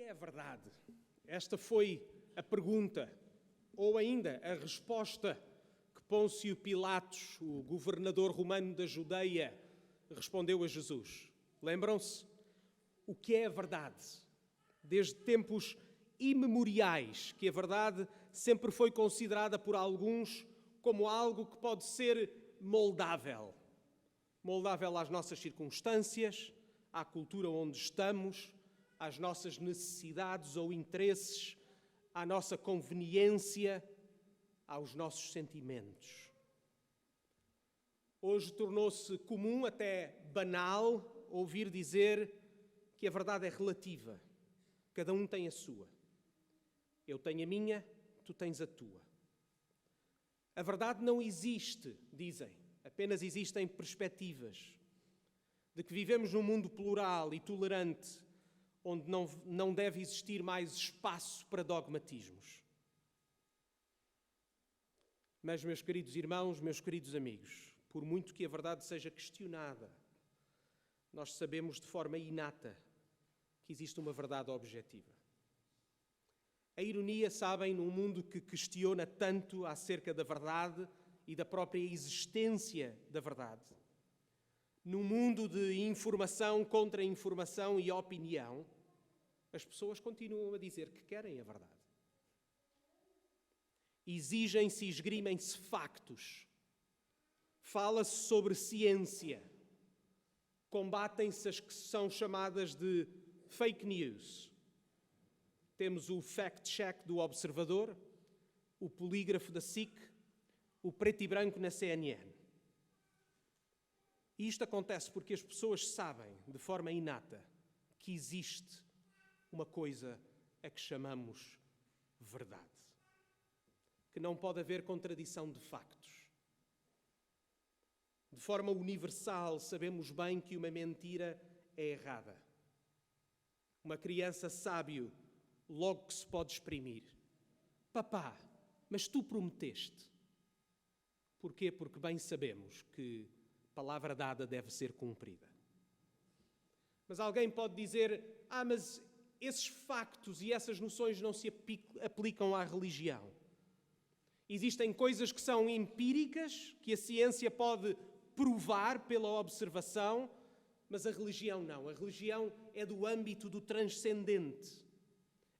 é a verdade? Esta foi a pergunta, ou ainda a resposta que Pôncio Pilatos, o governador romano da Judeia, respondeu a Jesus. Lembram-se? O que é a verdade? Desde tempos imemoriais, que a verdade sempre foi considerada por alguns como algo que pode ser moldável. Moldável às nossas circunstâncias, à cultura onde estamos, às nossas necessidades ou interesses, à nossa conveniência, aos nossos sentimentos. Hoje tornou-se comum, até banal, ouvir dizer que a verdade é relativa. Cada um tem a sua. Eu tenho a minha, tu tens a tua. A verdade não existe, dizem. Apenas existem perspectivas de que vivemos num mundo plural e tolerante, onde não deve existir mais espaço para dogmatismos. Mas, meus queridos irmãos, meus queridos amigos, por muito que a verdade seja questionada, nós sabemos de forma inata que existe uma verdade objetiva. A ironia, sabem, num mundo que questiona tanto acerca da verdade e da própria existência da verdade, num mundo de informação, contra-informação e opinião, as pessoas continuam a dizer que querem a verdade. Exigem-se e esgrimem-se factos. Fala-se sobre ciência. Combatem-se as que são chamadas de fake news. Temos o fact-check do Observador, o polígrafo da SIC, o preto e branco na CNN. E isto acontece porque as pessoas sabem, de forma inata, que existe uma coisa a que chamamos verdade. Que não pode haver contradição de factos. De forma universal, sabemos bem que uma mentira é errada. Uma criança sábio, logo que se pode exprimir. Papá, mas tu prometeste. Porquê? Porque bem sabemos que palavra dada deve ser cumprida. Mas alguém pode dizer, mas esses factos e essas noções não se aplicam à religião. Existem coisas que são empíricas, que a ciência pode provar pela observação, mas a religião não. A religião é do âmbito do transcendente.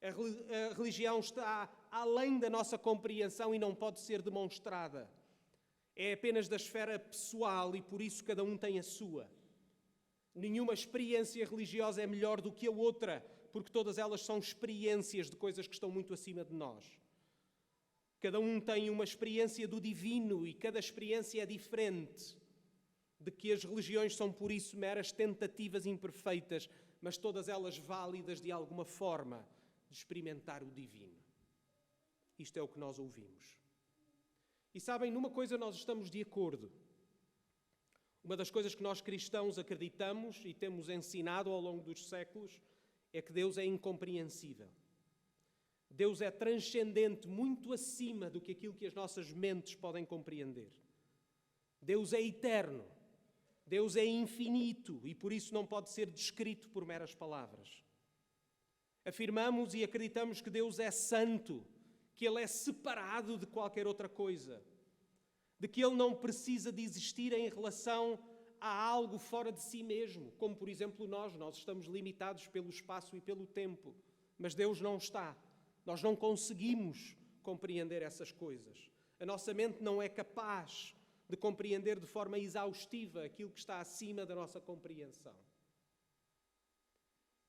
A religião está além da nossa compreensão e não pode ser demonstrada. É apenas da esfera pessoal e por isso cada um tem a sua. Nenhuma experiência religiosa é melhor do que a outra, porque todas elas são experiências de coisas que estão muito acima de nós. Cada um tem uma experiência do divino e cada experiência é diferente. De que as religiões são, por isso, meras tentativas imperfeitas, mas todas elas válidas de alguma forma de experimentar o divino. Isto é o que nós ouvimos. E sabem, numa coisa nós estamos de acordo. Uma das coisas que nós cristãos acreditamos e temos ensinado ao longo dos séculos é que Deus é incompreensível. Deus é transcendente, muito acima do que aquilo que as nossas mentes podem compreender. Deus é eterno. Deus é infinito e por isso não pode ser descrito por meras palavras. Afirmamos e acreditamos que Deus é santo, que Ele é separado de qualquer outra coisa, de que Ele não precisa de existir em relação a algo fora de si mesmo, como por exemplo nós estamos limitados pelo espaço e pelo tempo, mas Deus não está. Nós não conseguimos compreender essas coisas. A nossa mente não é capaz de compreender de forma exaustiva aquilo que está acima da nossa compreensão.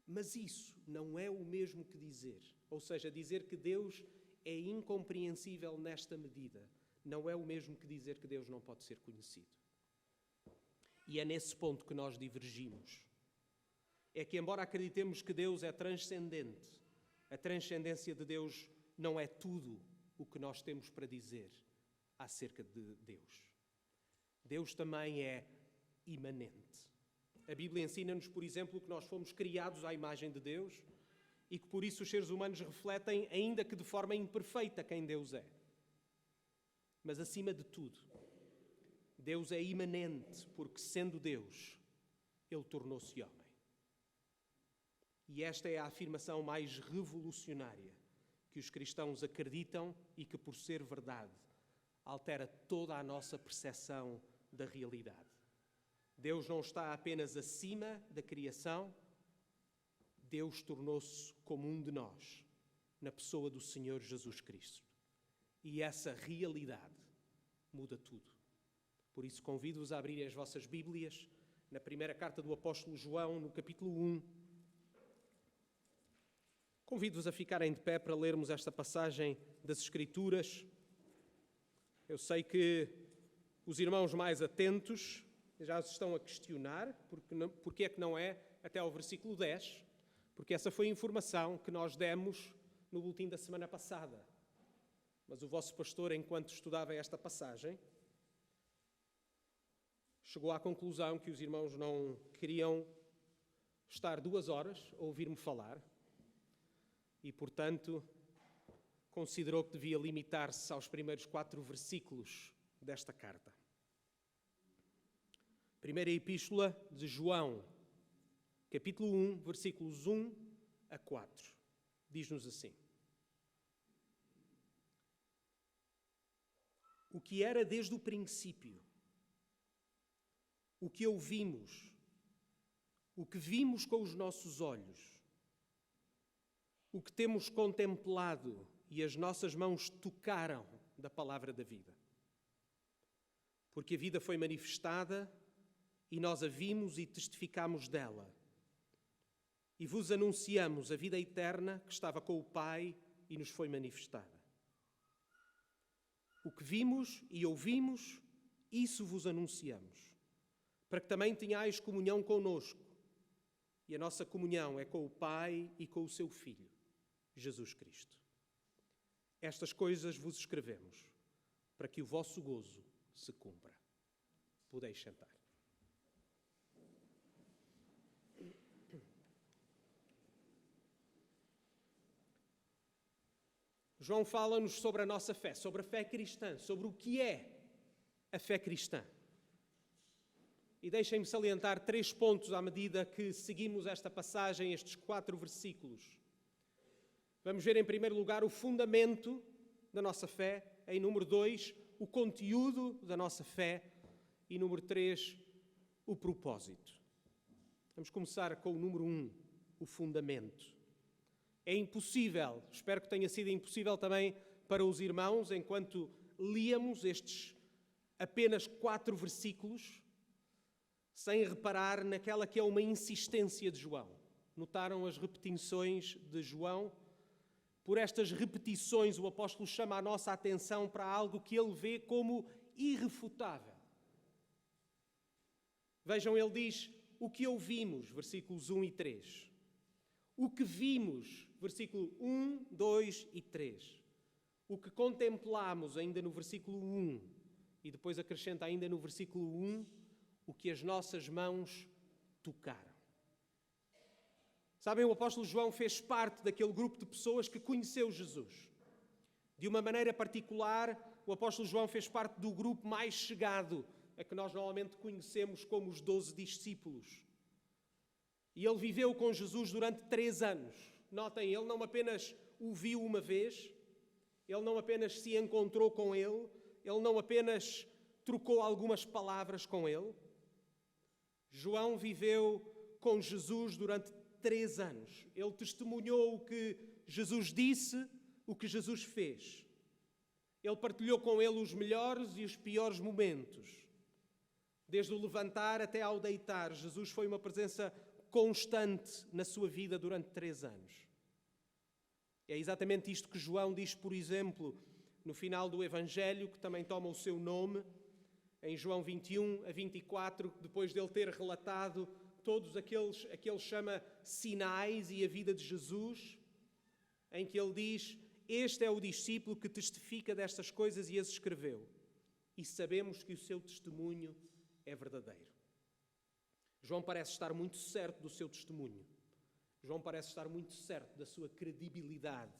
Mas isso não é o mesmo que dizer, ou seja, dizer que Deus é incompreensível nesta medida, não é o mesmo que dizer que Deus não pode ser conhecido. E é nesse ponto que nós divergimos. É que, embora acreditemos que Deus é transcendente, a transcendência de Deus não é tudo o que nós temos para dizer acerca de Deus. Deus também é imanente. A Bíblia ensina-nos, por exemplo, que nós fomos criados à imagem de Deus e que por isso os seres humanos refletem, ainda que de forma imperfeita, quem Deus é. Mas acima de tudo, Deus é imanente, porque sendo Deus, Ele tornou-se homem. E esta é a afirmação mais revolucionária que os cristãos acreditam e que, por ser verdade, altera toda a nossa percepção da realidade. Deus não está apenas acima da criação, Deus tornou-se como um de nós, na pessoa do Senhor Jesus Cristo. E essa realidade muda tudo. Por isso convido-vos a abrirem as vossas Bíblias na primeira carta do apóstolo João, no capítulo 1. Convido-vos a ficarem de pé para lermos esta passagem das Escrituras. Eu sei os irmãos mais atentos já se estão a questionar porque é que não é até ao versículo 10, porque essa foi a informação que nós demos no boletim da semana passada. Mas o vosso pastor, enquanto estudava esta passagem, chegou à conclusão que os irmãos não queriam estar 2 horas a ouvir-me falar e, portanto, considerou que devia limitar-se aos primeiros 4 versículos desta carta. Primeira Epístola de João, capítulo 1, versículos 1 a 4. Diz-nos assim: O que era desde o princípio, o que ouvimos, o que vimos com os nossos olhos, o que temos contemplado e as nossas mãos tocaram da palavra da vida. Porque a vida foi manifestada e nós a vimos e testificamos dela. E vos anunciamos a vida eterna que estava com o Pai e nos foi manifestada. O que vimos e ouvimos, isso vos anunciamos, para que também tenhais comunhão conosco. E a nossa comunhão é com o Pai e com o seu Filho, Jesus Cristo. Estas coisas vos escrevemos, para que o vosso gozo se cumpra. Podeis sentar. João fala-nos sobre a nossa fé, sobre a fé cristã, sobre o que é a fé cristã. E deixem-me salientar 3 pontos à medida que seguimos esta passagem, estes 4 versículos. Vamos ver, em primeiro lugar, o fundamento da nossa fé. Em número 2, o conteúdo da nossa fé. E número 3, o propósito. Vamos começar com o número 1, o fundamento. É impossível, espero que tenha sido impossível também para os irmãos, enquanto líamos estes apenas 4 versículos, sem reparar naquela que é uma insistência de João. Notaram as repetições de João? Por estas repetições, o apóstolo chama a nossa atenção para algo que ele vê como irrefutável. Vejam, ele diz, o que ouvimos, versículos 1 e 3. O que vimos, versículo 1, 2 e 3. O que contemplamos, ainda no versículo 1, e depois acrescenta ainda no versículo 1, o que as nossas mãos tocaram. Sabem, o apóstolo João fez parte daquele grupo de pessoas que conheceu Jesus. De uma maneira particular, o apóstolo João fez parte do grupo mais chegado, a que nós normalmente conhecemos como os 12 discípulos. E ele viveu com Jesus durante 3 anos. Notem, ele não apenas o viu uma vez, ele não apenas se encontrou com ele não apenas trocou algumas palavras com ele. João viveu com Jesus durante 3 anos. Ele testemunhou o que Jesus disse, o que Jesus fez. Ele partilhou com ele os melhores e os piores momentos. Desde o levantar até ao deitar, Jesus foi uma presença constante na sua vida durante 3 anos. É exatamente isto que João diz, por exemplo, no final do Evangelho, que também toma o seu nome, em João 21 a 24, depois de ele ter relatado todos aqueles a que ele chama sinais e a vida de Jesus, em que ele diz, este é o discípulo que testifica destas coisas e as escreveu. E sabemos que o seu testemunho é verdadeiro. João parece estar muito certo do seu testemunho. João parece estar muito certo da sua credibilidade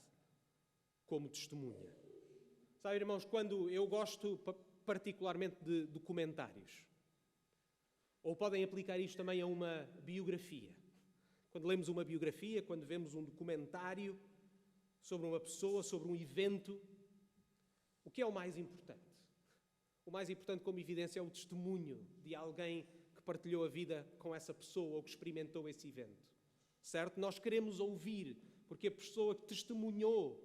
como testemunha. Sabe, irmãos, quando eu gosto particularmente de documentários, ou podem aplicar isto também a uma biografia. Quando lemos uma biografia, quando vemos um documentário sobre uma pessoa, sobre um evento, o que é o mais importante? O mais importante, como evidência, é o testemunho de alguém que partilhou a vida com essa pessoa ou que experimentou esse evento. Certo? Nós queremos ouvir, porque a pessoa que testemunhou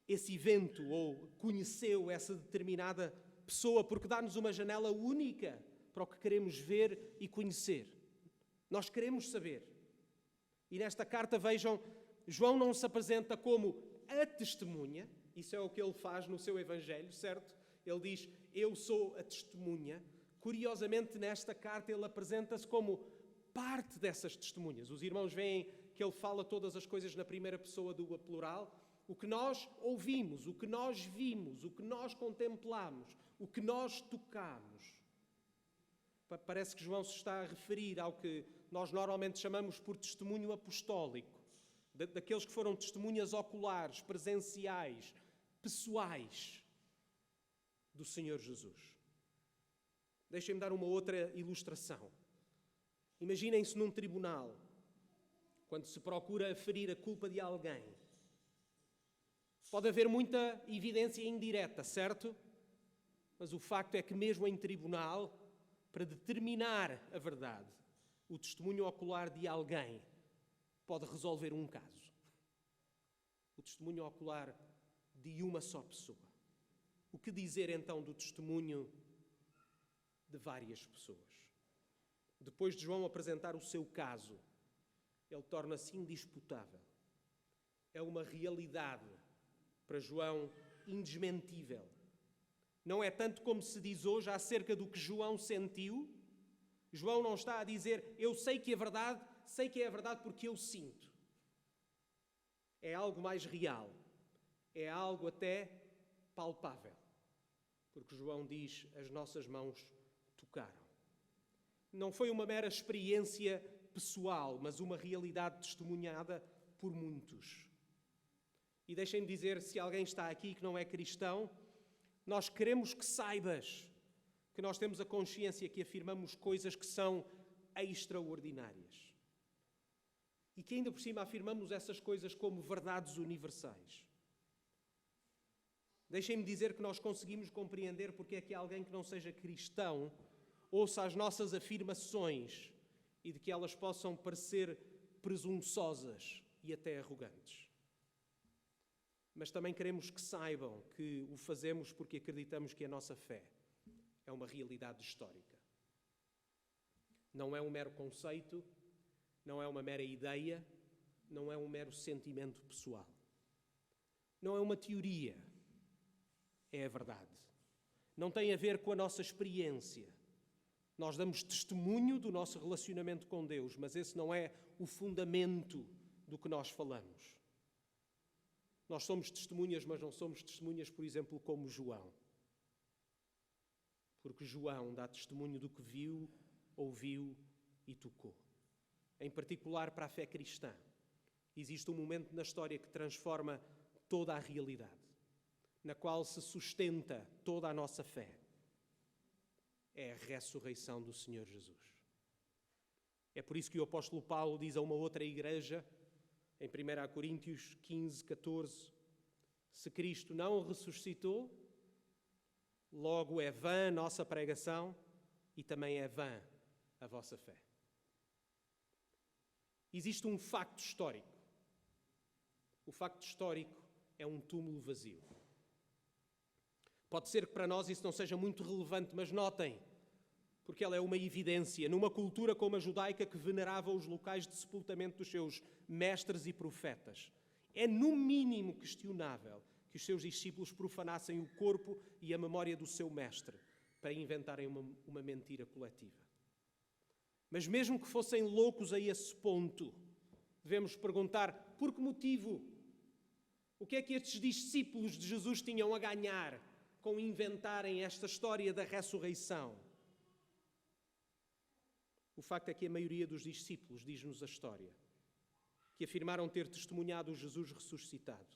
esse evento ou conheceu essa determinada pessoa, porque dá-nos uma janela única para o que queremos ver e conhecer. Nós queremos saber. E nesta carta, vejam, João não se apresenta como a testemunha, isso é o que ele faz no seu Evangelho, certo? Ele diz, eu sou a testemunha. Curiosamente, nesta carta, ele apresenta-se como parte dessas testemunhas. Os irmãos veem que ele fala todas as coisas na primeira pessoa do plural. O que nós ouvimos, o que nós vimos, o que nós contemplamos, o que nós tocamos. Parece que João se está a referir ao que nós normalmente chamamos por testemunho apostólico. Daqueles que foram testemunhas oculares, presenciais, pessoais do Senhor Jesus. Deixem-me dar uma outra ilustração. Imaginem-se num tribunal, quando se procura aferir a culpa de alguém. Pode haver muita evidência indireta, certo? Mas o facto é que mesmo em tribunal, para determinar a verdade, o testemunho ocular de alguém pode resolver um caso. O testemunho ocular de uma só pessoa. O que dizer então do testemunho de várias pessoas? Depois de João apresentar o seu caso, ele torna-se indisputável. É uma realidade para João indesmentível. Não é tanto como se diz hoje acerca do que João sentiu. João não está a dizer, eu sei que é verdade porque eu sinto. É algo mais real. É algo até palpável. Porque João diz, as nossas mãos tocaram. Não foi uma mera experiência pessoal, mas uma realidade testemunhada por muitos. E deixem-me dizer, se alguém está aqui que não é cristão, nós queremos que saibas que nós temos a consciência que afirmamos coisas que são extraordinárias. E que ainda por cima afirmamos essas coisas como verdades universais. Deixem-me dizer que nós conseguimos compreender porque é que alguém que não seja cristão ouça as nossas afirmações e de que elas possam parecer presunçosas e até arrogantes. Mas também queremos que saibam que o fazemos porque acreditamos que a nossa fé é uma realidade histórica. Não é um mero conceito, não é uma mera ideia, não é um mero sentimento pessoal. Não é uma teoria, é a verdade. Não tem a ver com a nossa experiência. Nós damos testemunho do nosso relacionamento com Deus, mas esse não é o fundamento do que nós falamos. Nós somos testemunhas, mas não somos testemunhas, por exemplo, como João. Porque João dá testemunho do que viu, ouviu e tocou. Em particular para a fé cristã, existe um momento na história que transforma toda a realidade, na qual se sustenta toda a nossa fé. É a ressurreição do Senhor Jesus. É por isso que o apóstolo Paulo diz a uma outra igreja, em 1 Coríntios 15, 14, se Cristo não ressuscitou, logo é vã a nossa pregação e também é vã a vossa fé. Existe um facto histórico. O facto histórico é um túmulo vazio. Pode ser que para nós isso não seja muito relevante, mas notem, porque ela é uma evidência, numa cultura como a judaica que venerava os locais de sepultamento dos seus mestres e profetas. É no mínimo questionável que os seus discípulos profanassem o corpo e a memória do seu mestre para inventarem uma mentira coletiva. Mas mesmo que fossem loucos a esse ponto, devemos perguntar por que motivo? O que é que estes discípulos de Jesus tinham a ganhar com inventarem esta história da ressurreição? O facto é que a maioria dos discípulos, diz-nos a história, que afirmaram ter testemunhado o Jesus ressuscitado,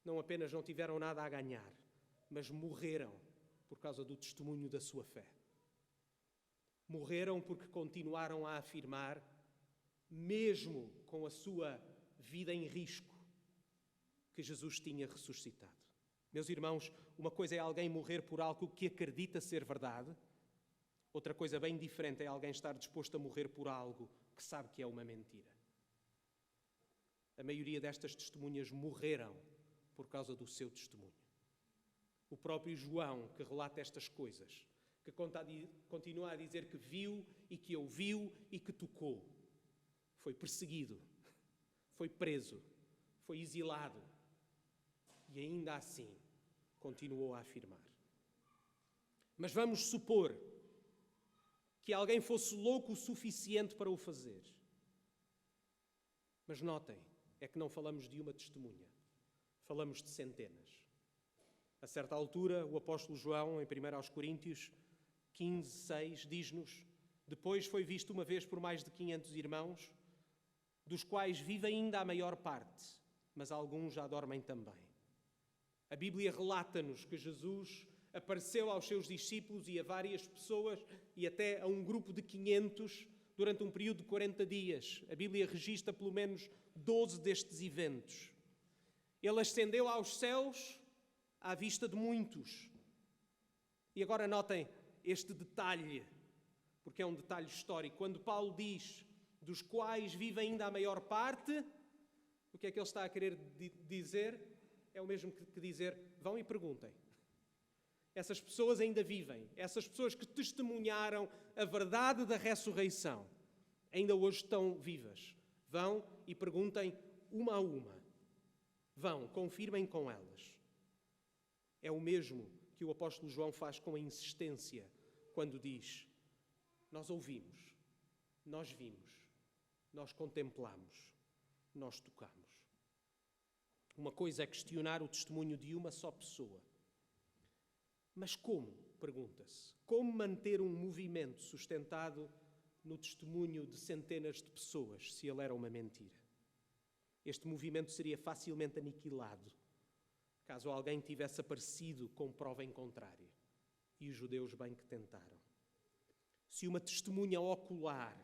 não apenas não tiveram nada a ganhar, mas morreram por causa do testemunho da sua fé. Morreram porque continuaram a afirmar mesmo com a sua vida em risco, que Jesus tinha ressuscitado. Meus irmãos, uma coisa é alguém morrer por algo que acredita ser verdade, outra coisa bem diferente é alguém estar disposto a morrer por algo que sabe que é uma mentira. A maioria destas testemunhas morreram por causa do seu testemunho. O próprio João, que relata estas coisas, que continua a dizer que viu e que ouviu e que tocou, foi perseguido, foi preso, foi exilado e ainda assim continuou a afirmar. Mas vamos supor que alguém fosse louco o suficiente para o fazer. Mas notem, é que não falamos de uma testemunha, falamos de centenas. A certa altura, o apóstolo João, em 1 Coríntios 15, 6, diz-nos: depois foi visto uma vez por mais de 500 irmãos, dos quais vive ainda a maior parte, mas alguns já dormem também. A Bíblia relata-nos que Jesus apareceu aos seus discípulos e a várias pessoas e até a um grupo de 500 durante um período de 40 dias. A Bíblia registra pelo menos 12 destes eventos. Ele ascendeu aos céus à vista de muitos. E agora notem este detalhe, porque é um detalhe histórico. Quando Paulo diz dos quais vive ainda a maior parte, o que é que ele está a querer dizer? É o mesmo que dizer, vão e perguntem. Essas pessoas ainda vivem. Essas pessoas que testemunharam a verdade da ressurreição ainda hoje estão vivas. Vão e perguntem uma a uma. Vão, confirmem com elas. É o mesmo que o apóstolo João faz com a insistência quando diz: nós ouvimos, nós vimos, nós contemplamos, nós tocamos. Uma coisa é questionar o testemunho de uma só pessoa. Mas como? Pergunta-se. Como manter um movimento sustentado no testemunho de centenas de pessoas, se ele era uma mentira? Este movimento seria facilmente aniquilado caso alguém tivesse aparecido com prova em contrário. E os judeus bem que tentaram. Se uma testemunha ocular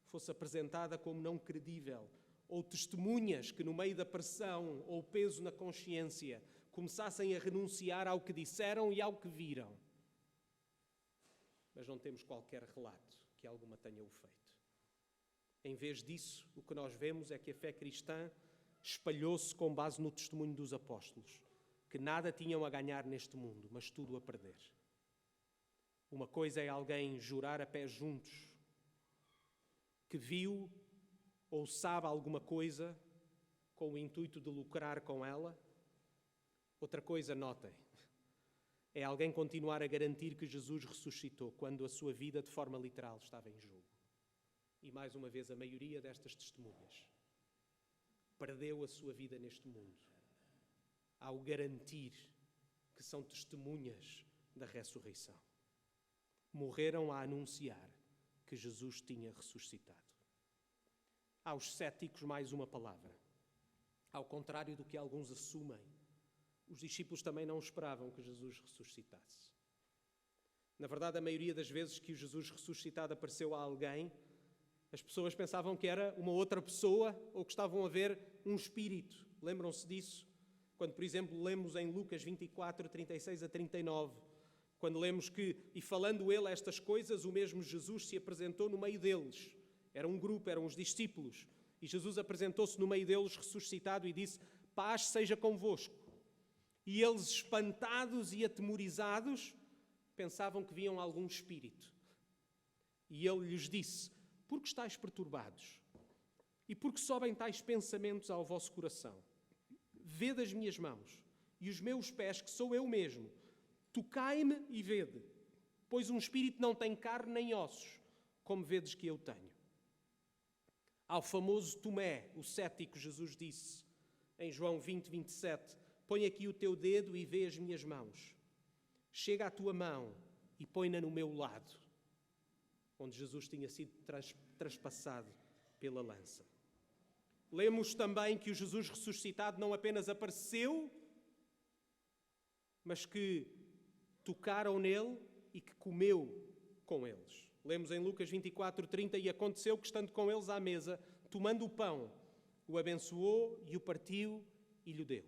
fosse apresentada como não credível, ou testemunhas que no meio da pressão ou peso na consciência começassem a renunciar ao que disseram e ao que viram. Mas não temos qualquer relato que alguma tenha o feito. Em vez disso, o que nós vemos é que a fé cristã espalhou-se com base no testemunho dos apóstolos, que nada tinham a ganhar neste mundo, mas tudo a perder. Uma coisa é alguém jurar a pé juntos que viu ou sabe alguma coisa com o intuito de lucrar com ela. Outra coisa, notem, é alguém continuar a garantir que Jesus ressuscitou quando a sua vida de forma literal estava em jogo. E mais uma vez, a maioria destas testemunhas perdeu a sua vida neste mundo ao garantir que são testemunhas da ressurreição. Morreram a anunciar que Jesus tinha ressuscitado. Aos céticos, mais uma palavra. Ao contrário do que alguns assumem, os discípulos também não esperavam que Jesus ressuscitasse. Na verdade, a maioria das vezes que o Jesus ressuscitado apareceu a alguém, as pessoas pensavam que era uma outra pessoa ou que estavam a ver um espírito. Lembram-se disso? Quando, por exemplo, lemos em Lucas 24, 36 a 39, quando lemos que, e falando ele estas coisas, o mesmo Jesus se apresentou no meio deles. Era um grupo, eram os discípulos. E Jesus apresentou-se no meio deles ressuscitado e disse: paz seja convosco. E eles, espantados e atemorizados, pensavam que viam algum espírito. E ele lhes disse: por que estáis perturbados? E por que sobem tais pensamentos ao vosso coração? Vede as minhas mãos e os meus pés, que sou eu mesmo. Tocai-me e vede, pois um espírito não tem carne nem ossos, como vedes que eu tenho. Ao famoso Tomé, o cético, Jesus disse, em João 20, 27, põe aqui o teu dedo e vê as minhas mãos. Chega a tua mão e põe-na no meu lado, onde Jesus tinha sido traspassado pela lança. Lemos também que o Jesus ressuscitado não apenas apareceu, mas que tocaram nele e que comeu com eles. Lemos em Lucas 24, 30, e aconteceu que, estando com eles à mesa, tomando o pão, o abençoou e o partiu e lhe deu.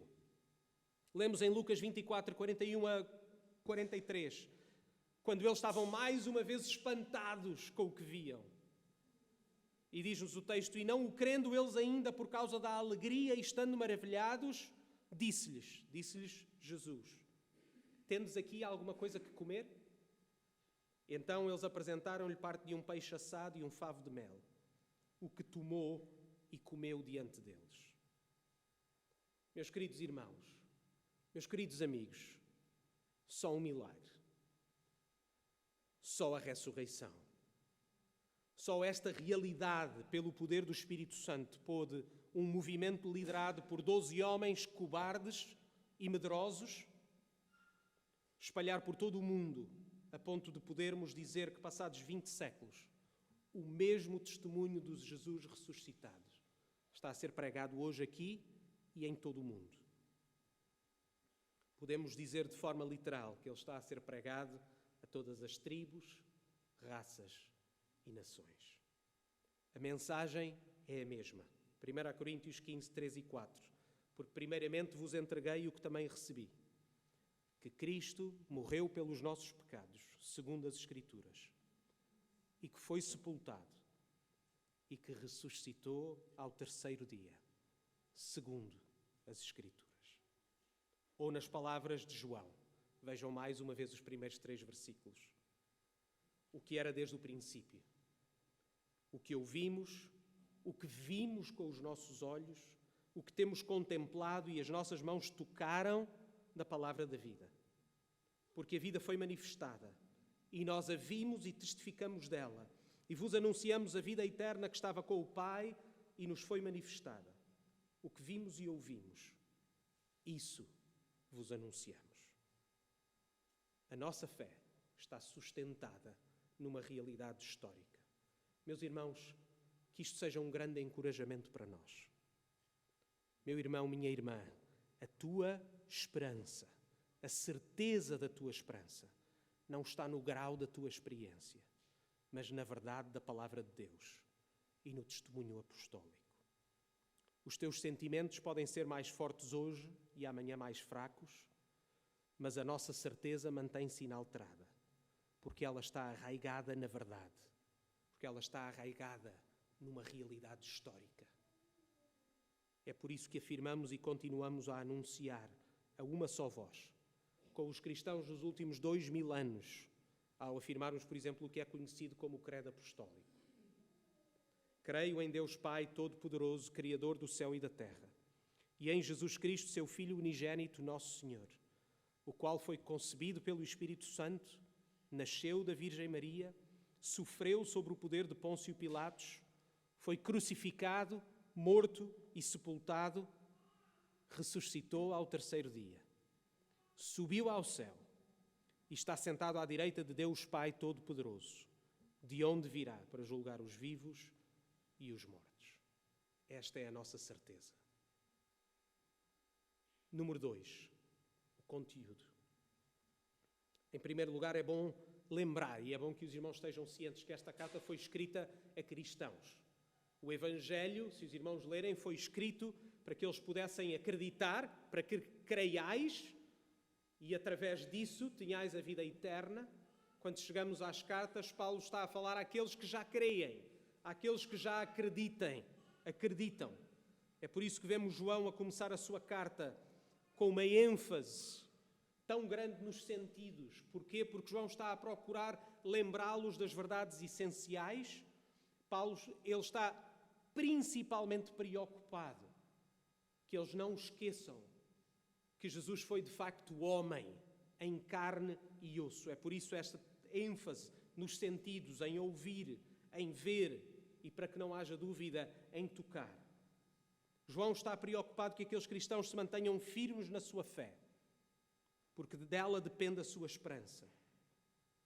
Lemos em Lucas 24, 41 a 43, quando eles estavam mais uma vez espantados com o que viam. E diz-nos o texto: e não o crendo eles ainda por causa da alegria e estando maravilhados, disse-lhes Jesus: tendes aqui alguma coisa que comer? Então eles apresentaram-lhe parte de um peixe assado e um favo de mel, o que tomou e comeu diante deles. Meus queridos irmãos, meus queridos amigos, só um milagre, só a ressurreição, só esta realidade, pelo poder do Espírito Santo, pôde um movimento liderado por 12 homens cobardes e medrosos espalhar por todo o mundo, a ponto de podermos dizer que, passados 20 séculos, o mesmo testemunho dos Jesus ressuscitados está a ser pregado hoje aqui e em todo o mundo. Podemos dizer de forma literal que ele está a ser pregado a todas as tribos, raças e nações. A mensagem é a mesma. 1 Coríntios 15, 3 e 4. Porque primeiramente vos entreguei o que também recebi, que Cristo morreu pelos nossos pecados, segundo as Escrituras, e que foi sepultado, e que ressuscitou ao terceiro dia, segundo as Escrituras. Ou nas palavras de João, vejam mais uma vez os primeiros 3 versículos. O que era desde o princípio, o que ouvimos, o que vimos com os nossos olhos, o que temos contemplado e as nossas mãos tocaram da palavra da vida. Porque a vida foi manifestada e nós a vimos e testificamos dela e vos anunciamos a vida eterna que estava com o Pai e nos foi manifestada. O que vimos e ouvimos, isso vos anunciamos. A nossa fé está sustentada numa realidade histórica. Meus irmãos, que isto seja um grande encorajamento para nós. Meu irmão, minha irmã, a tua esperança, a certeza da tua esperança, não está no grau da tua experiência, mas na verdade da palavra de Deus e no testemunho apostólico. Os teus sentimentos podem ser mais fortes hoje e amanhã mais fracos, mas a nossa certeza mantém-se inalterada, porque ela está arraigada na verdade, porque ela está arraigada numa realidade histórica. É por isso que afirmamos e continuamos a anunciar a uma só voz, com os cristãos dos últimos 2000 anos, ao afirmarmos, por exemplo, o que é conhecido como o credo apostólico. Creio em Deus Pai Todo-Poderoso, Criador do céu e da terra, e em Jesus Cristo, seu Filho unigênito, nosso Senhor, o qual foi concebido pelo Espírito Santo, nasceu da Virgem Maria, sofreu sob o poder de Pôncio Pilatos, foi crucificado, morto e sepultado, ressuscitou ao terceiro dia, subiu ao céu e está sentado à direita de Deus Pai Todo-Poderoso, de onde virá para julgar os vivos e os mortos. Esta é a nossa certeza. Número 2, o conteúdo. Em primeiro lugar, é bom lembrar, e é bom que os irmãos estejam cientes, que esta carta foi escrita a cristãos. O Evangelho, se os irmãos lerem, foi escrito para que eles pudessem acreditar, para que creiais e através disso tenhais a vida eterna. Quando chegamos às cartas, Paulo está a falar àqueles que já creem, àqueles que já acreditam. É por isso que vemos João a começar a sua carta com uma ênfase tão grande nos sentidos. Porquê? Porque João está a procurar lembrá-los das verdades essenciais. Paulo, ele está principalmente preocupado que eles não esqueçam que Jesus foi de facto homem, em carne e osso. É por isso esta ênfase nos sentidos, em ouvir, em ver e, para que não haja dúvida, em tocar. João está preocupado que aqueles cristãos se mantenham firmes na sua fé, porque dela depende a sua esperança.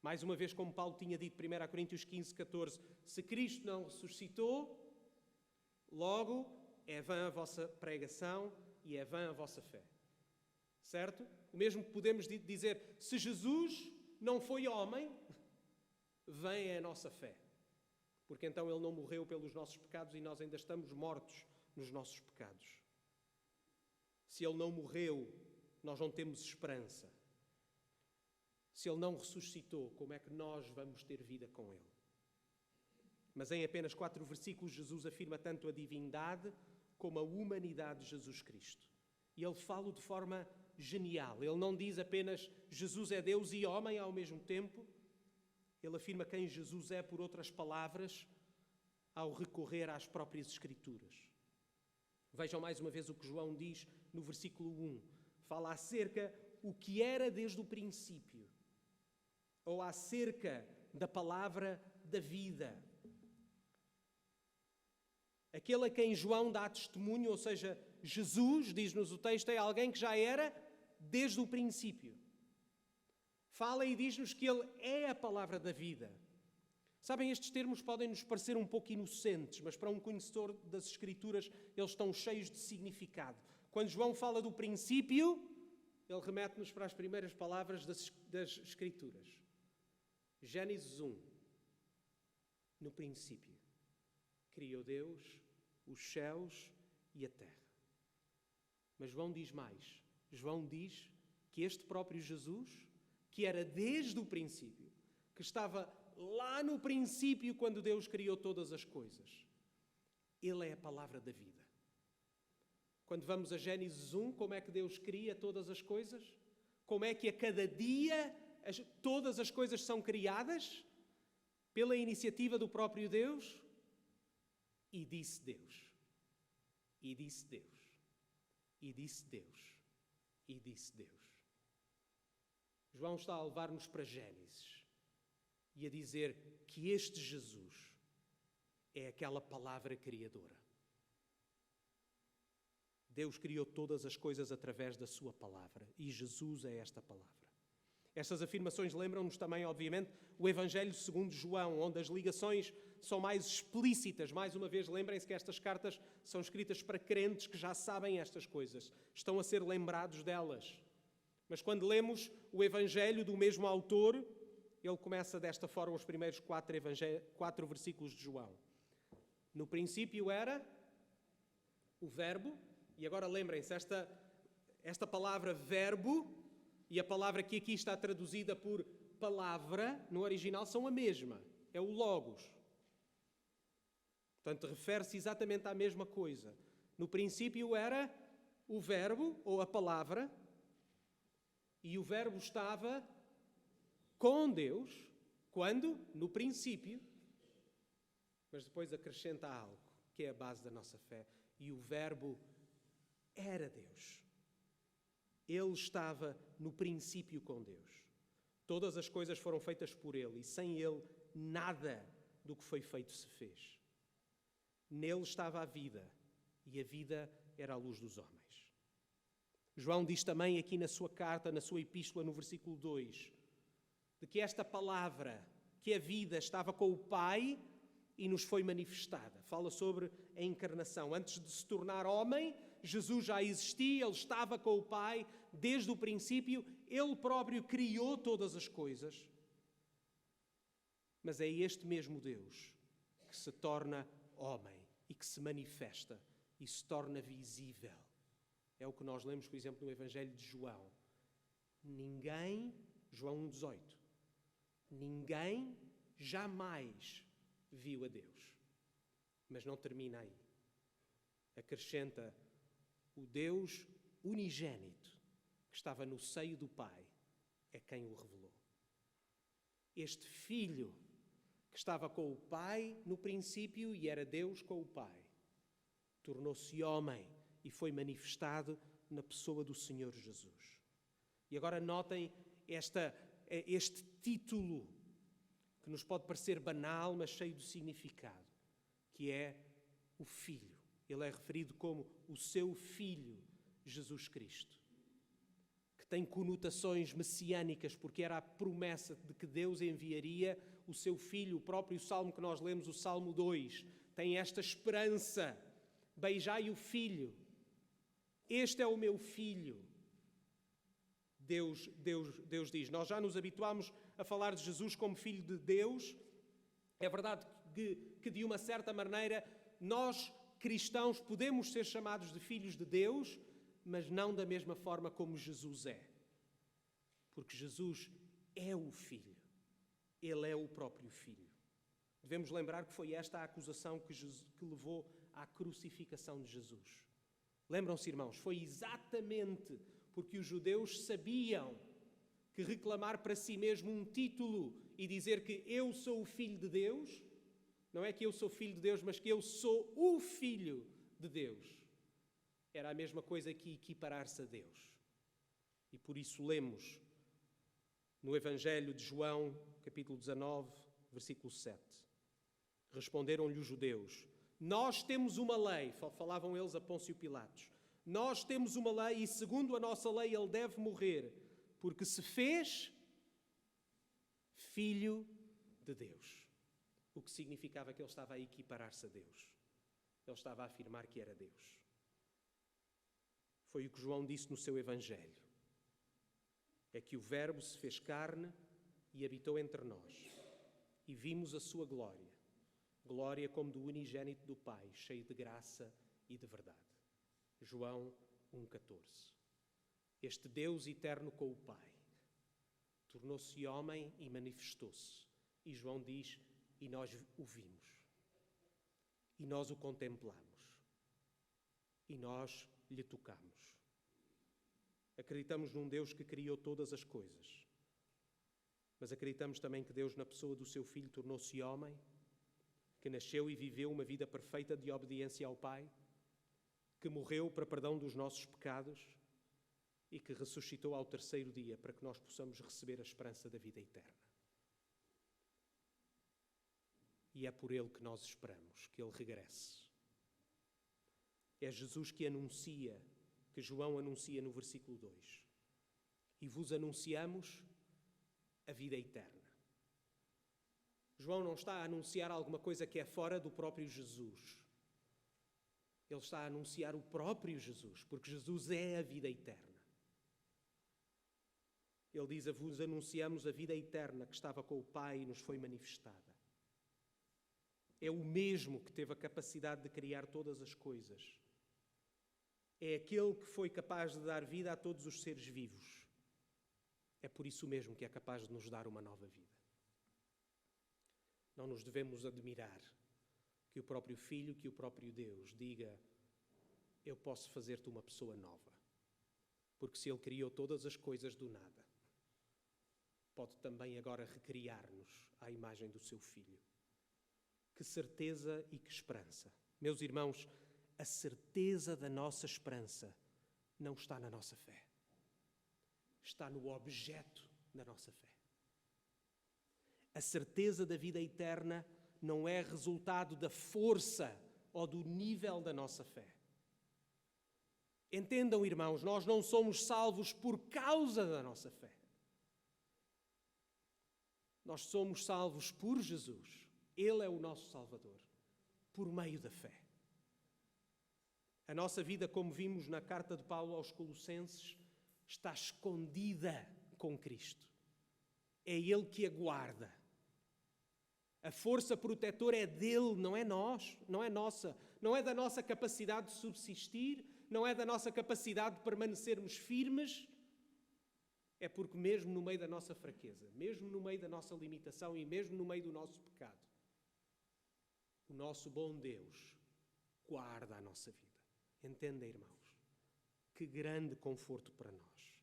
Mais uma vez, como Paulo tinha dito, 1 Coríntios 15, 14, se Cristo não ressuscitou, logo é vã a vossa pregação e é vã a vossa fé. Certo? O mesmo que podemos dizer, se Jesus não foi homem, vã é a nossa fé. porque então ele não morreu pelos nossos pecados e nós ainda estamos mortos nos nossos pecados. Se ele não morreu, nós não temos esperança. Se ele não ressuscitou, como é que nós vamos ter vida com ele? Mas em apenas 4 versículos, Jesus afirma tanto a divindade como a humanidade de Jesus Cristo. E ele fala de forma genial. Ele não diz apenas Jesus é Deus e homem ao mesmo tempo. Ele afirma quem Jesus é, por outras palavras, ao recorrer às próprias Escrituras. Vejam mais uma vez o que João diz no versículo 1. Fala acerca o que era desde o princípio, ou acerca da palavra da vida. Aquele a quem João dá testemunho, ou seja, Jesus, diz-nos o texto, é alguém que já era desde o princípio. Fala e diz-nos que ele é a palavra da vida. Sabem, estes termos podem nos parecer um pouco inocentes, mas para um conhecedor das Escrituras, eles estão cheios de significado. Quando João fala do princípio, ele remete-nos para as primeiras palavras das Escrituras. Gênesis 1. No princípio, criou Deus os céus e a terra. Mas João diz mais. João diz que este próprio Jesus, que era desde o princípio, que estava lá no princípio quando Deus criou todas as coisas, ele é a palavra da vida. Quando vamos a Gênesis 1, como é que Deus cria todas as coisas? Como é que a cada dia todas as coisas são criadas? Pela iniciativa do próprio Deus. E disse Deus. E disse Deus. E disse Deus. E disse Deus. João está a levar-nos para Gênesis e a dizer que este Jesus é aquela palavra criadora. Deus criou todas as coisas através da sua palavra e Jesus é esta palavra. Estas afirmações lembram-nos também, obviamente, o Evangelho segundo João, onde as ligações são mais explícitas. Mais uma vez, lembrem-se que estas cartas são escritas para crentes que já sabem estas coisas, estão a ser lembrados delas. Mas quando lemos o Evangelho do mesmo autor, ele começa desta forma os primeiros 4 versículos de João. No princípio era o Verbo, e agora lembrem-se, esta palavra verbo e a palavra que aqui está traduzida por palavra, no original são a mesma, é o Logos. Portanto, refere-se exatamente à mesma coisa. No princípio era o Verbo, ou a palavra, e o Verbo estava com Deus, quando? No princípio. Mas depois acrescenta algo, que é a base da nossa fé. E o Verbo era Deus. Ele estava no princípio com Deus. Todas as coisas foram feitas por Ele, e sem Ele nada do que foi feito se fez. Nele estava a vida, e a vida era a luz dos homens. João diz também aqui na sua carta, na sua epístola, no versículo 2, de que esta palavra, que a vida estava com o Pai e nos foi manifestada. Fala sobre a encarnação. Antes de se tornar homem, Jesus já existia, Ele estava com o Pai desde o princípio, Ele próprio criou todas as coisas. Mas é este mesmo Deus que se torna homem e que se manifesta e se torna visível. É o que nós lemos, por exemplo, no Evangelho de João. João 1,18, ninguém jamais viu a Deus. Mas não termina aí. Acrescenta o Deus unigênito que estava no seio do Pai é quem o revelou. Este Filho que estava com o Pai no princípio e era Deus com o Pai, tornou-se homem e foi manifestado na pessoa do Senhor Jesus. E agora notem este título que nos pode parecer banal, mas cheio de significado, que é o Filho. Ele é referido como o seu Filho, Jesus Cristo, que tem conotações messiânicas, porque era a promessa de que Deus enviaria o seu Filho. O próprio Salmo que nós lemos, o Salmo 2, tem esta esperança: beijai o Filho, este é o meu Filho. Deus diz, nós já nos habituámos a falar de Jesus como Filho de Deus. É verdade que de uma certa maneira nós, cristãos, podemos ser chamados de filhos de Deus, mas não da mesma forma como Jesus é. Porque Jesus é o Filho. Ele é o próprio Filho. Devemos lembrar que foi esta a acusação que levou à crucificação de Jesus. Lembram-se, irmãos, foi exatamente porque os judeus sabiam que reclamar para si mesmo um título e dizer que eu sou o Filho de Deus, não é que eu sou filho de Deus, mas que eu sou o Filho de Deus, era a mesma coisa que equiparar-se a Deus. E por isso lemos no Evangelho de João, capítulo 19, versículo 7. Responderam-lhe os judeus: nós temos uma lei, falavam eles a Pôncio Pilatos, nós temos uma lei e segundo a nossa lei ele deve morrer, porque se fez Filho de Deus. O que significava que ele estava a equiparar-se a Deus. Ele estava a afirmar que era Deus. Foi o que João disse no seu Evangelho. É que o Verbo se fez carne e habitou entre nós. E vimos a sua glória. Glória como do unigênito do Pai, cheio de graça e de verdade. João 1,14. Este Deus eterno com o Pai tornou-se homem e manifestou-se. E João diz, e nós o vimos. E nós o contemplamos. E nós lhe tocamos. Acreditamos num Deus que criou todas as coisas. Mas acreditamos também que Deus, na pessoa do seu Filho, tornou-se homem, que nasceu e viveu uma vida perfeita de obediência ao Pai, que morreu para perdão dos nossos pecados e que ressuscitou ao terceiro dia para que nós possamos receber a esperança da vida eterna. E é por Ele que nós esperamos que Ele regresse. É Jesus que anuncia, que João anuncia no versículo 2. E vos anunciamos a vida eterna. João não está a anunciar alguma coisa que é fora do próprio Jesus. Ele está a anunciar o próprio Jesus, porque Jesus é a vida eterna. Ele diz, vos anunciamos a vida eterna que estava com o Pai e nos foi manifestada. É o mesmo que teve a capacidade de criar todas as coisas. É aquele que foi capaz de dar vida a todos os seres vivos. É por isso mesmo que é capaz de nos dar uma nova vida. Não nos devemos admirar que o próprio Filho, que o próprio Deus diga, eu posso fazer-te uma pessoa nova. Porque se Ele criou todas as coisas do nada, pode também agora recriar-nos à imagem do seu Filho. Que certeza e que esperança. Meus irmãos, a certeza da nossa esperança não está na nossa fé. Está no objeto da nossa fé. A certeza da vida eterna não é resultado da força ou do nível da nossa fé. Entendam, irmãos, nós não somos salvos por causa da nossa fé. Nós somos salvos por Jesus. Ele é o nosso Salvador, por meio da fé. A nossa vida, como vimos na carta de Paulo aos Colossenses, está escondida com Cristo. É Ele que a guarda. A força protetora é dele, não é nós, não é nossa. Não é da nossa capacidade de subsistir, não é da nossa capacidade de permanecermos firmes. É porque mesmo no meio da nossa fraqueza, mesmo no meio da nossa limitação e mesmo no meio do nosso pecado, o nosso bom Deus guarda a nossa vida. Entendem, irmãos? Que grande conforto para nós.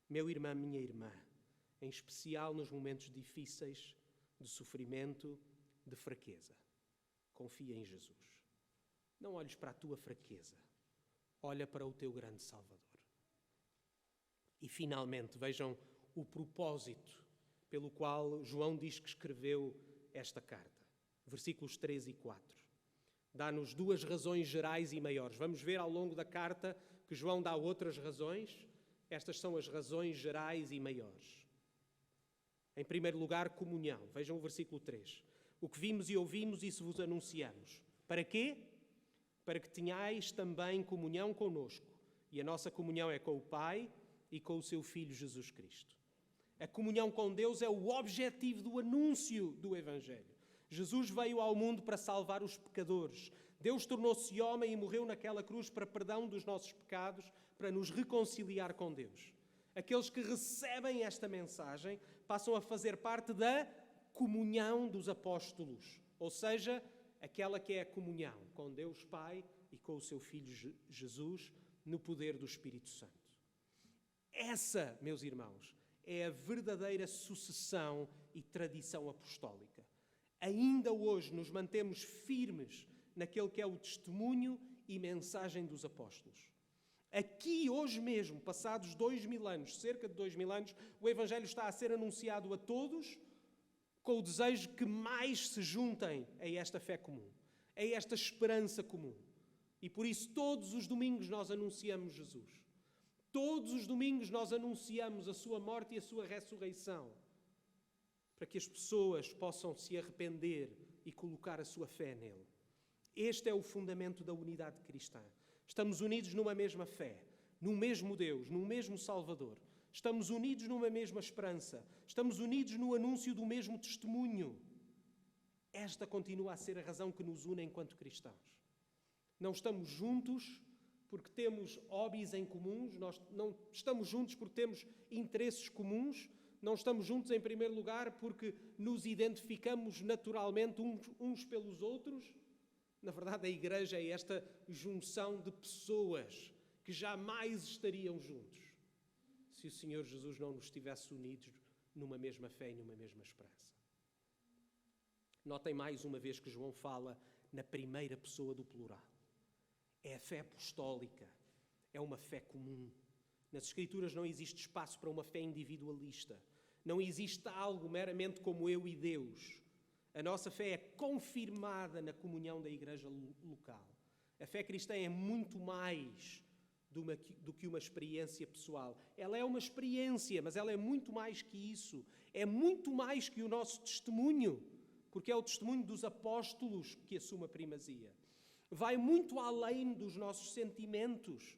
Meu irmão, minha irmã, em especial nos momentos difíceis de sofrimento, de fraqueza, confia em Jesus. Não olhes para a tua fraqueza, olha para o teu grande Salvador. E finalmente, vejam o propósito pelo qual João diz que escreveu esta carta. Versículos 3 e 4. Dá-nos duas razões gerais e maiores. Vamos ver ao longo da carta que João dá outras razões. Estas são as razões gerais e maiores. Em primeiro lugar, comunhão. Vejam o versículo 3. O que vimos e ouvimos, isso vos anunciamos. Para quê? Para que tenhais também comunhão conosco. E a nossa comunhão é com o Pai e com o seu Filho Jesus Cristo. A comunhão com Deus é o objetivo do anúncio do Evangelho. Jesus veio ao mundo para salvar os pecadores. Deus tornou-se homem e morreu naquela cruz para perdão dos nossos pecados, para nos reconciliar com Deus. Aqueles que recebem esta mensagem passam a fazer parte da comunhão dos apóstolos, ou seja, aquela que é a comunhão com Deus Pai e com o seu Filho Jesus, no poder do Espírito Santo. Essa, meus irmãos, é a verdadeira sucessão e tradição apostólica. Ainda hoje nos mantemos firmes naquele que é o testemunho e mensagem dos apóstolos. Aqui, hoje mesmo, passados 2000 anos, cerca de 2000 anos, o Evangelho está a ser anunciado a todos com o desejo que mais se juntem a esta fé comum, a esta esperança comum. E por isso, todos os domingos nós anunciamos Jesus. Todos os domingos nós anunciamos a sua morte e a sua ressurreição, para que as pessoas possam se arrepender e colocar a sua fé nele. Este é o fundamento da unidade cristã. Estamos unidos numa mesma fé, num mesmo Deus, num mesmo Salvador. Estamos unidos numa mesma esperança. Estamos unidos no anúncio do mesmo testemunho. Esta continua a ser a razão que nos une enquanto cristãos. Não estamos juntos porque temos hobbies em comuns, nós não estamos juntos porque temos interesses comuns, não estamos juntos em primeiro lugar porque nos identificamos naturalmente uns pelos outros. Na verdade, a Igreja é esta junção de pessoas que jamais estariam juntos se o Senhor Jesus não nos tivesse unidos numa mesma fé e numa mesma esperança. Notem mais uma vez que João fala na primeira pessoa do plural. É a fé apostólica, é uma fé comum. Nas Escrituras não existe espaço para uma fé individualista. Não existe algo meramente como eu e Deus. A nossa fé é confirmada na comunhão da igreja local. A fé cristã é muito mais do que uma experiência pessoal. Ela é uma experiência, mas ela é muito mais que isso. É muito mais que o nosso testemunho, porque é o testemunho dos apóstolos que assume a primazia. Vai muito além dos nossos sentimentos.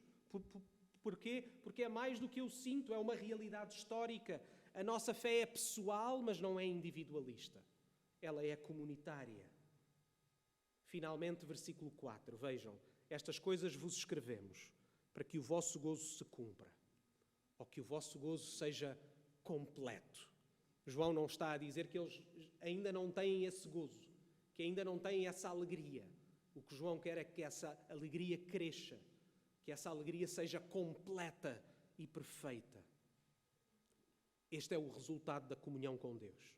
Porquê? Porque é mais do que eu sinto, é uma realidade histórica. A nossa fé é pessoal, mas não é individualista. Ela é comunitária. Finalmente, versículo 4. Vejam, estas coisas vos escrevemos para que o vosso gozo se cumpra, ou que o vosso gozo seja completo. João não está a dizer que eles ainda não têm esse gozo, que ainda não têm essa alegria. O que João quer é que essa alegria cresça, que essa alegria seja completa e perfeita. Este é o resultado da comunhão com Deus.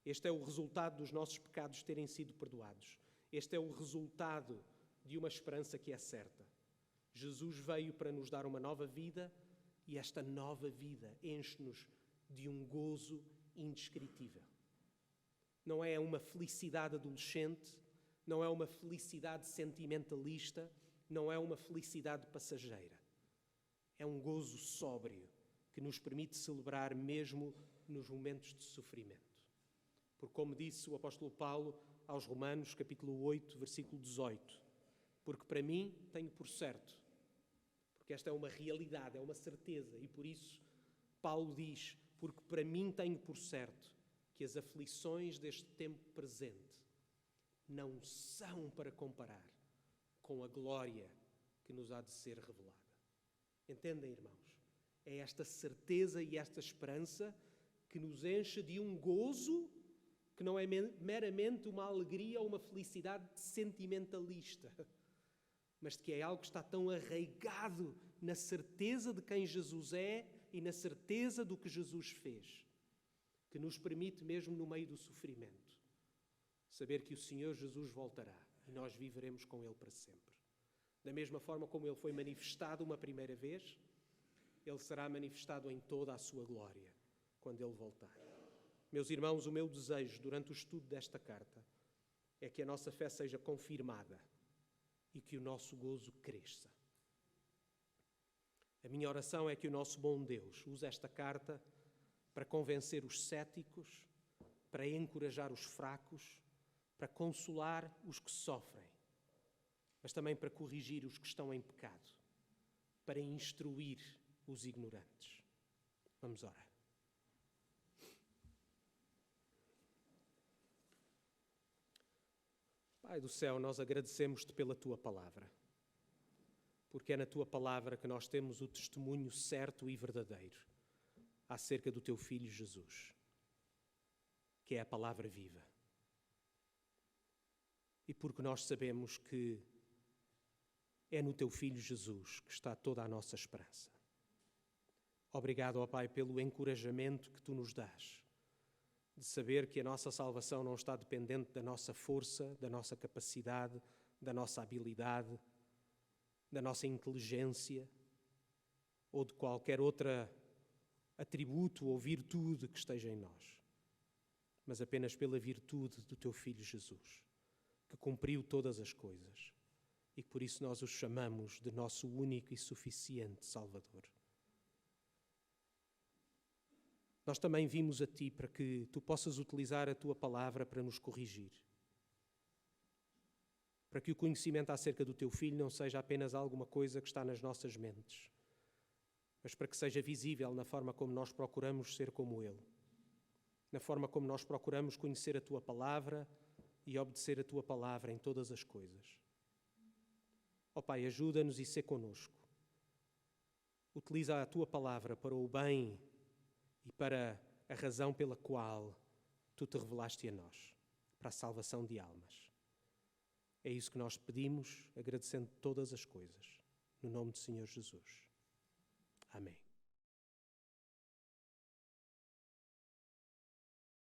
Este é o resultado dos nossos pecados terem sido perdoados. Este é o resultado de uma esperança que é certa. Jesus veio para nos dar uma nova vida e esta nova vida enche-nos de um gozo indescritível. Não é uma felicidade adolescente, não é uma felicidade sentimentalista, não é uma felicidade passageira. É um gozo sóbrio que nos permite celebrar mesmo nos momentos de sofrimento. Porque, como disse o apóstolo Paulo aos Romanos, capítulo 8, versículo 18, porque para mim tenho por certo, porque esta é uma realidade, é uma certeza, e por isso Paulo diz, porque para mim tenho por certo que as aflições deste tempo presente não são para comparar com a glória que nos há de ser revelada. Entendem, irmãos? É esta certeza e esta esperança que nos enche de um gozo que não é meramente uma alegria ou uma felicidade sentimentalista, mas de que é algo que está tão arraigado na certeza de quem Jesus é e na certeza do que Jesus fez, que nos permite, mesmo no meio do sofrimento, saber que o Senhor Jesus voltará e nós viveremos com Ele para sempre. Da mesma forma como Ele foi manifestado uma primeira vez, Ele será manifestado em toda a sua glória quando Ele voltar. Meus irmãos, o meu desejo durante o estudo desta carta é que a nossa fé seja confirmada e que o nosso gozo cresça. A minha oração é que o nosso bom Deus use esta carta para convencer os céticos, para encorajar os fracos, para consolar os que sofrem, mas também para corrigir os que estão em pecado, para instruir os ignorantes. Vamos orar. Pai do céu, nós agradecemos-te pela tua palavra, porque é na tua palavra que nós temos o testemunho certo e verdadeiro acerca do teu Filho Jesus, que é a palavra viva. E porque nós sabemos que é no teu Filho Jesus que está toda a nossa esperança. Obrigado, ó Pai, pelo encorajamento que tu nos dás, de saber que a nossa salvação não está dependente da nossa força, da nossa capacidade, da nossa habilidade, da nossa inteligência ou de qualquer outro atributo ou virtude que esteja em nós, mas apenas pela virtude do teu Filho Jesus, que cumpriu todas as coisas e que por isso nós o chamamos de nosso único e suficiente Salvador. Nós também vimos a Ti para que Tu possas utilizar a Tua palavra para nos corrigir. Para que o conhecimento acerca do Teu Filho não seja apenas alguma coisa que está nas nossas mentes, mas para que seja visível na forma como nós procuramos ser como Ele, na forma como nós procuramos conhecer a Tua palavra e obedecer a Tua palavra em todas as coisas. Ó Pai, ajuda-nos e sê conosco. Utiliza a Tua palavra para o bem e para a razão pela qual Tu te revelaste a nós, para a salvação de almas. É isso que nós pedimos, agradecendo todas as coisas, no nome do Senhor Jesus. Amém.